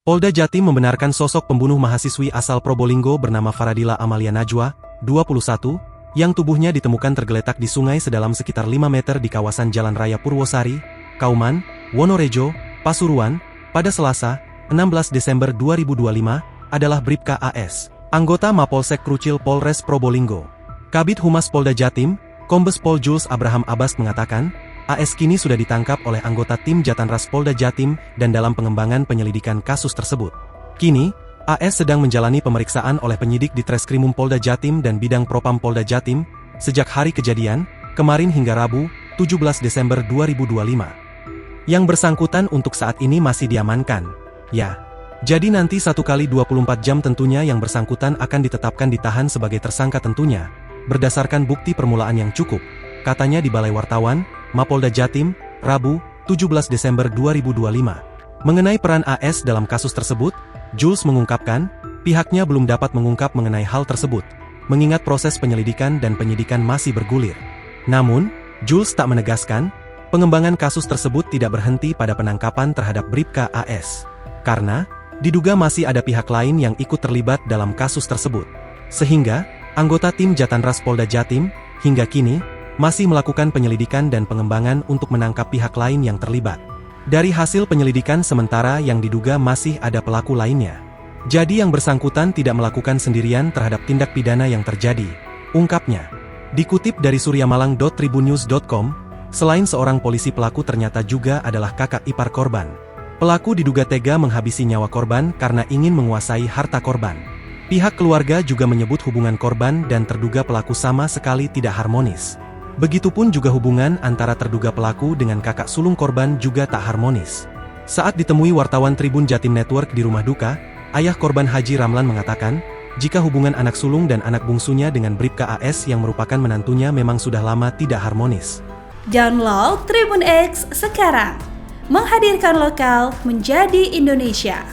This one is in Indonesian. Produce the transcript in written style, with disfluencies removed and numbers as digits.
Polda Jatim membenarkan sosok pembunuh mahasiswi asal Probolinggo bernama Faradila Amalia Najwa, 21, yang tubuhnya ditemukan tergeletak di sungai sedalam sekitar 5 meter di kawasan Jalan Raya Purwosari, Kauman, Wonorejo, Pasuruan, pada Selasa, 16 Desember 2025, adalah Bribka AS, anggota Mapolsek Krucil Polres Probolinggo. Kabid Humas Polda Jatim, Kombes Pol Jules Abraham Abbas mengatakan, AS kini sudah ditangkap oleh anggota tim Jatanras Polda Jatim dan dalam pengembangan penyelidikan kasus tersebut. Kini, AS sedang menjalani pemeriksaan oleh penyidik di Treskrimum Polda Jatim dan Bidang Propam Polda Jatim, sejak hari kejadian, kemarin hingga Rabu, 17 Desember 2025. Yang bersangkutan untuk saat ini masih diamankan. Ya, jadi nanti 1 kali 24 jam tentunya yang bersangkutan akan ditetapkan ditahan sebagai tersangka tentunya, berdasarkan bukti permulaan yang cukup, katanya di Balai Wartawan, Mapolda Jatim, Rabu, 17 Desember 2025. Mengenai peran AS dalam kasus tersebut, Jules mengungkapkan, pihaknya belum dapat mengungkap mengenai hal tersebut, mengingat proses penyelidikan dan penyidikan masih bergulir. Namun, Jules tak menegaskan, pengembangan kasus tersebut tidak berhenti pada penangkapan terhadap Bribka AS. Karena, diduga masih ada pihak lain yang ikut terlibat dalam kasus tersebut. Sehingga, anggota tim Jatanras Polda Jatim, hingga kini, masih melakukan penyelidikan dan pengembangan untuk menangkap pihak lain yang terlibat. Dari hasil penyelidikan sementara yang diduga masih ada pelaku lainnya. Jadi yang bersangkutan tidak melakukan sendirian terhadap tindak pidana yang terjadi, ungkapnya. Dikutip dari suryamalang.tribunnews.com, selain seorang polisi pelaku ternyata juga adalah kakak ipar korban. Pelaku diduga tega menghabisi nyawa korban karena ingin menguasai harta korban. Pihak keluarga juga menyebut hubungan korban dan terduga pelaku sama sekali tidak harmonis. Begitupun juga hubungan antara terduga pelaku dengan kakak sulung korban juga tak harmonis. Saat ditemui wartawan Tribun Jatim Network di rumah duka, ayah korban Haji Ramlan mengatakan, jika hubungan anak sulung dan anak bungsunya dengan Bribka AS yang merupakan menantunya memang sudah lama tidak harmonis. Download Tribun X sekarang, menghadirkan lokal menjadi Indonesia.